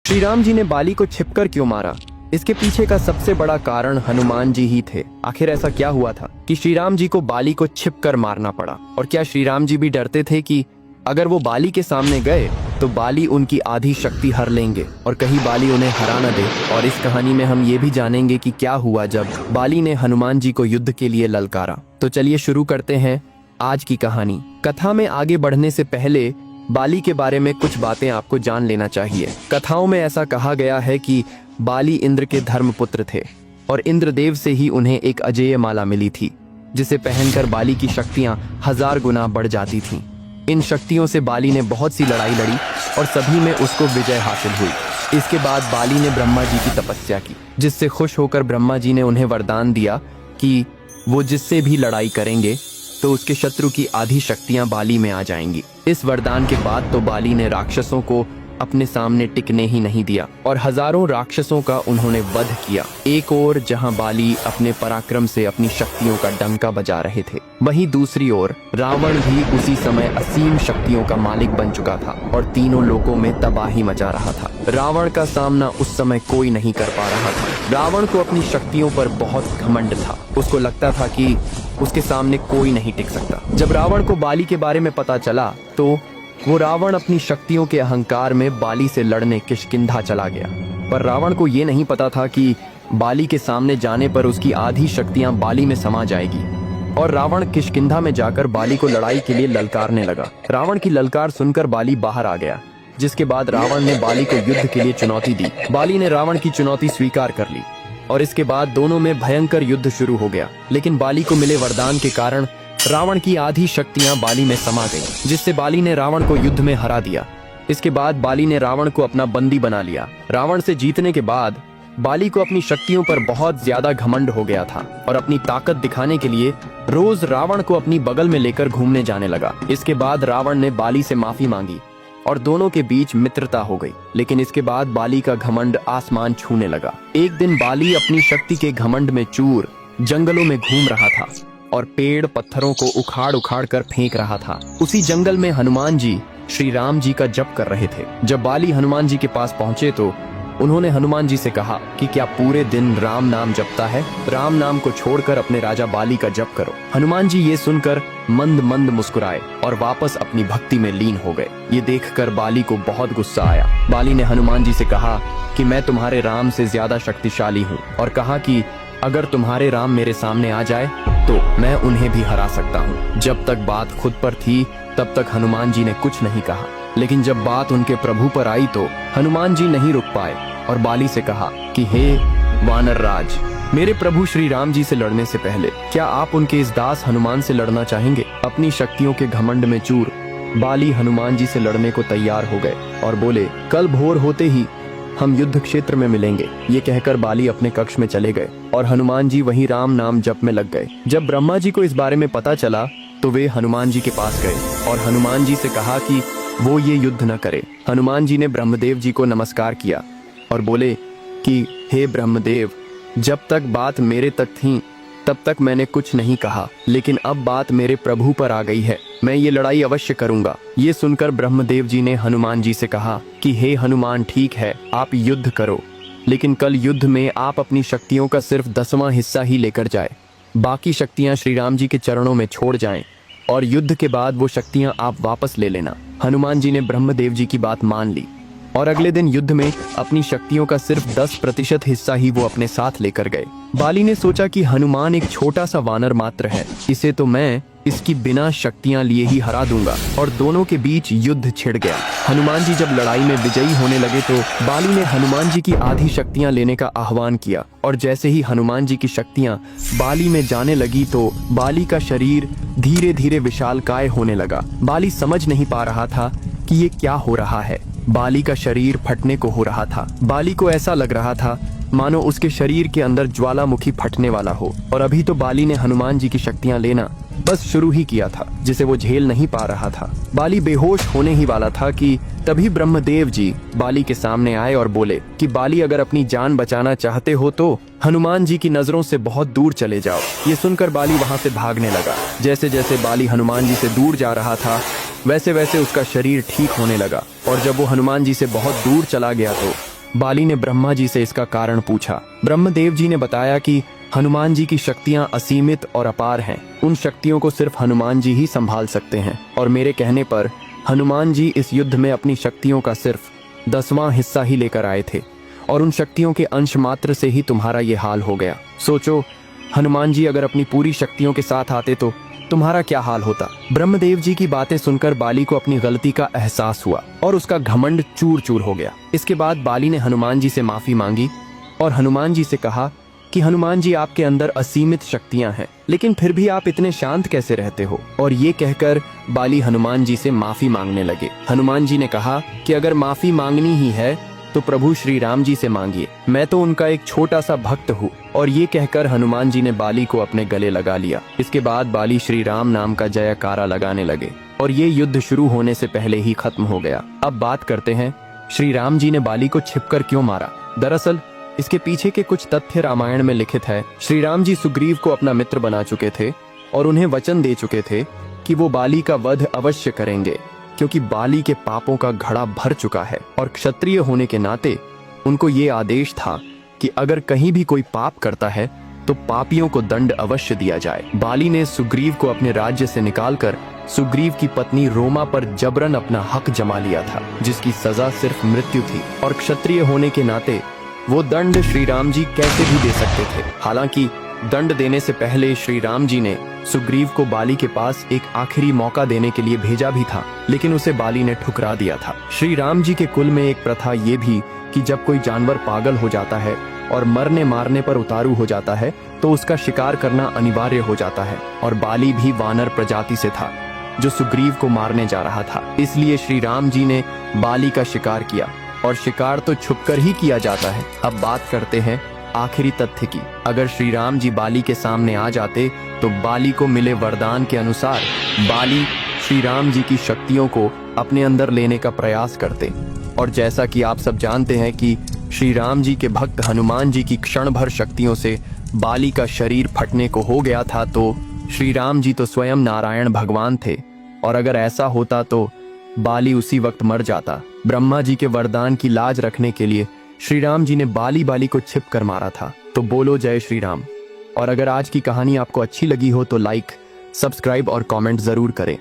श्री राम जी ने बाली को छिपकर क्यों मारा? इसके पीछे का सबसे बड़ा कारण हनुमान जी ही थे। आखिर ऐसा क्या हुआ था कि श्री राम जी को बाली को छिपकर मारना पड़ा? और क्या श्री राम जी भी डरते थे कि अगर वो बाली के सामने गए तो बाली उनकी आधी शक्ति हर लेंगे और कहीं बाली उन्हें हरा न दे? और इस कहानी में हम ये भी जानेंगे कि क्या हुआ जब बाली ने हनुमान जी को युद्ध के लिए ललकारा। तो चलिए शुरू करते हैं आज की कहानी। कथा में आगे बढ़ने से पहले बाली के बारे में कुछ बातें आपको जान लेना चाहिए। कथाओं में ऐसा कहा गया है कि बाली इंद्र के धर्मपुत्र थे और इंद्रदेव से ही उन्हें एक अजेय माला मिली थी जिसे पहनकर बाली की शक्तियां 1000 गुना बढ़ जाती थीं। इन शक्तियों से बाली ने बहुत सी लड़ाई लड़ी और सभी में उसको विजय हासिल हुई। इसके बाद बाली ने ब्रह्मा जी की तपस्या की, जिससे खुश होकर ब्रह्मा जी ने उन्हें वरदान दिया कि वो जिससे भी लड़ाई करेंगे तो उसके शत्रु की आधी शक्तियां बाली में आ जाएंगी। इस वरदान के बाद तो बाली ने राक्षसों को अपने सामने टिकने ही नहीं दिया और हजारों राक्षसों का उन्होंने वध किया। एक ओर जहां बाली अपने पराक्रम से अपनी शक्तियों का डंका बजा रहे थे, वहीं दूसरी ओर रावण भी उसी समय असीम शक्तियों का मालिक बन चुका था और तीनों लोकों में तबाही मचा रहा था। रावण का सामना उस समय कोई नहीं कर पा रहा था। रावण को अपनी शक्तियों पर बहुत घमंड था। उसको लगता था कि उसके सामने कोई नहीं टिक सकता। जब रावण को बाली के बारे में पता चला तो वो रावण अपनी शक्तियों के अहंकार में बाली से लड़ने किष्किंधा चला गया। पर रावण को ये नहीं पता था कि बाली के सामने जाने पर उसकी आधी शक्तियां बाली में समा जाएगी और रावण किष्किंधा में जाकर बाली को लड़ाई के लिए ललकारने लगा। रावण की ललकार सुनकर बाली बाहर आ गया, जिसके बाद रावण ने बाली को युद्ध के लिए चुनौती दी। बाली ने रावण की चुनौती स्वीकार कर ली और इसके बाद दोनों में भयंकर युद्ध शुरू हो गया। लेकिन बाली को मिले वरदान के कारण रावण की आधी शक्तियां बाली में समा गईं, जिससे बाली ने रावण को युद्ध में हरा दिया। इसके बाद बाली ने रावण को अपना बंदी बना लिया। रावण से जीतने के बाद बाली को अपनी शक्तियों पर बहुत ज्यादा घमंड हो गया था और अपनी ताकत दिखाने के लिए रोज रावण को अपनी बगल में लेकर घूमने जाने लगा। इसके बाद रावण ने बाली से माफी मांगी और दोनों के बीच मित्रता हो गई। लेकिन इसके बाद बाली का घमंड आसमान छूने लगा। एक दिन बाली अपनी शक्ति के घमंड में चूर जंगलों में घूम रहा था और पेड़ पत्थरों को उखाड़ उखाड़ कर फेंक रहा था। उसी जंगल में हनुमान जी श्री राम जी का जप कर रहे थे। जब बाली हनुमान जी के पास पहुंचे तो उन्होंने हनुमान जी से कहा कि क्या पूरे दिन राम नाम जपता है? राम नाम को छोड़कर अपने राजा बाली का जप करो। हनुमान जी ये सुनकर मंद मंद मुस्कुराए और वापस अपनी भक्ति में लीन हो गए। ये देखकर बाली को बहुत गुस्सा आया। बाली ने हनुमान जी से कहा कि मैं तुम्हारे राम से ज्यादा शक्तिशाली हूँ और कहा कि अगर तुम्हारे राम मेरे सामने आ जाए तो मैं उन्हें भी हरा सकता हूँ। जब तक बात खुद पर थी तब तक हनुमान जी ने कुछ नहीं कहा, लेकिन जब बात उनके प्रभु पर आई तो हनुमान जी नहीं रुक पाए और बाली से कहा कि हे वानर राज, मेरे प्रभु श्री राम जी से लड़ने से पहले क्या आप उनके इस दास हनुमान से लड़ना चाहेंगे? अपनी शक्तियों के घमंड में चूर बाली हनुमान जी से लड़ने को तैयार हो गए और बोले, कल भोर होते ही हम युद्ध क्षेत्र में मिलेंगे। ये कहकर बाली अपने कक्ष में चले गए और हनुमान जी वहीं राम नाम जप में लग गए। जब ब्रह्मा जी को इस बारे में पता चला तो वे हनुमान जी के पास गए और हनुमान जी से कहा कि वो ये युद्ध न करे। हनुमान जी ने ब्रह्मदेव जी को नमस्कार किया और बोले कि हे ब्रह्मदेव, जब तक बात मेरे तक थी तब तक मैंने कुछ नहीं कहा, लेकिन अब बात मेरे प्रभु पर आ गई है, मैं ये लड़ाई अवश्य करूंगा। ये सुनकर ब्रह्मदेव जी ने हनुमान जी से कहा कि हे हनुमान, ठीक है, आप युद्ध करो, लेकिन कल युद्ध में आप अपनी शक्तियों का सिर्फ 10वां हिस्सा ही लेकर जाए। बाकी शक्तियां श्री राम जी के चरणों में छोड़ जाएं और युद्ध के बाद वो शक्तियां आप वापस ले लेना। हनुमान जी ने ब्रह्मदेव जी की बात मान ली और अगले दिन युद्ध में अपनी शक्तियों का सिर्फ 10% हिस्सा ही वो अपने साथ लेकर गए। बाली ने सोचा कि हनुमान एक छोटा सा वानर मात्र है, इसे तो मैं इसकी बिना शक्तियां लिए ही हरा दूंगा। और दोनों के बीच युद्ध छिड़ गया। हनुमान जी जब लड़ाई में विजयी होने लगे तो बाली ने हनुमान जी की आधी शक्तियां लेने का आह्वान किया और जैसे ही हनुमान जी की शक्तियां बाली में जाने लगी तो बाली का शरीर धीरे धीरे विशालकाय होने लगा। बाली समझ नहीं पा रहा था कि ये क्या हो रहा है। बाली का शरीर फटने को हो रहा था। बाली को ऐसा लग रहा था मानो उसके शरीर के अंदर ज्वालामुखी फटने वाला हो। और अभी तो बाली ने हनुमान जी की शक्तियां लेना बस शुरू ही किया था, जिसे वो झेल नहीं पा रहा था। बाली बेहोश होने ही वाला था कि तभी ब्रह्मदेव जी बाली के सामने आए और बोले कि बाली, अगर अपनी जान बचाना चाहते हो तो हनुमान जी की नजरों से बहुत दूर चले जाओ। ये सुनकर बाली वहां से भागने लगा। जैसे जैसे बाली हनुमान जी से दूर जा रहा था वैसे वैसे उसका शरीर ठीक होने लगा और जब वो हनुमान जी से बहुत दूर चला गया तो बाली ने ब्रह्मा जी से इसका कारण पूछा। ब्रह्मदेव जी ने बताया कि हनुमान जी की शक्तियां असीमित और अपार हैं। उन शक्तियों को सिर्फ हनुमान जी ही संभाल सकते हैं और मेरे कहने पर हनुमान जी इस युद्ध में अपनी शक्तियों का सिर्फ 10वां हिस्सा ही लेकर आए थे और उन शक्तियों के अंश मात्र से ही तुम्हारा ये हाल हो गया। सोचो, हनुमान जी अगर अपनी पूरी शक्तियों के साथ आते तो तुम्हारा क्या हाल होता। ब्रह्मदेव जी की बातें सुनकर बाली को अपनी गलती का एहसास हुआ और उसका घमंड चूर चूर हो गया। इसके बाद बाली ने हनुमान जी से माफी मांगी और हनुमान जी से कहा कि हनुमान जी, आपके अंदर असीमित शक्तियां हैं, लेकिन फिर भी आप इतने शांत कैसे रहते हो। और ये कहकर बाली हनुमान जी से माफी मांगने लगे। हनुमान जी ने कहा कि अगर माफी मांगनी ही है तो प्रभु श्री राम जी से मांगिए, मैं तो उनका एक छोटा सा भक्त हूँ। और ये कहकर हनुमान जी ने बाली को अपने गले लगा लिया। इसके बाद बाली श्री राम नाम का जयकारा लगाने लगे और ये युद्ध शुरू होने से पहले ही खत्म हो गया। अब बात करते हैं श्री राम जी ने बाली को छिपकर क्यों मारा। दरअसल इसके पीछे के कुछ तथ्य रामायण में लिखित है। श्री राम जी सुग्रीव को अपना मित्र बना चुके थे और उन्हें वचन दे चुके थे कि वो बाली का वध अवश्य करेंगे, क्योंकि बाली के पापों का घड़ा भर चुका है और क्षत्रिय होने के नाते उनको ये आदेश था कि अगर कहीं भी कोई पाप करता है तो पापियों को दंड अवश्य दिया जाए। बाली ने सुग्रीव को अपने राज्य से निकालकर सुग्रीव की पत्नी रोमा पर जबरन अपना हक जमा लिया था, जिसकी सजा सिर्फ मृत्यु थी और क्षत्रिय होने के नाते वो दंड श्री राम जी कैसे भी दे सकते थे। हालांकि दंड देने से पहले श्री राम जी ने सुग्रीव को बाली के पास एक आखिरी मौका देने के लिए भेजा भी था, लेकिन उसे बाली ने ठुकरा दिया था। श्री राम जी के कुल में एक प्रथा ये भी कि जब कोई जानवर पागल हो जाता है और मरने मारने पर उतारू हो जाता है तो उसका शिकार करना अनिवार्य हो जाता है, और बाली भी वानर प्रजाति से था जो सुग्रीव को मारने जा रहा था। इसलिए श्री राम जी ने बाली का शिकार किया, और शिकार तो छुपकर ही किया जाता है। अब बात करते हैं आखिरी तथ्य की। अगर श्री राम जी बाली के सामने आ जाते तो बाली को मिले वरदान के अनुसार बाली श्री राम जी की शक्तियों को अपने अंदर लेने का प्रयास करते। और जैसा कि आप सब जानते हैं कि श्री राम जी के भक्त हनुमान जी की क्षण भर शक्तियों से बाली का शरीर फटने को हो गया था, तो श्री राम जी तो स्वयं नारायण भगवान थे, और अगर ऐसा होता तो बाली उसी वक्त मर जाता। ब्रह्मा जी के वरदान की लाज रखने के लिए श्री राम जी ने बाली को छिप कर मारा था। तो बोलो जय श्री राम। और अगर आज की कहानी आपको अच्छी लगी हो तो लाइक, सब्सक्राइब और कमेंट जरूर करें।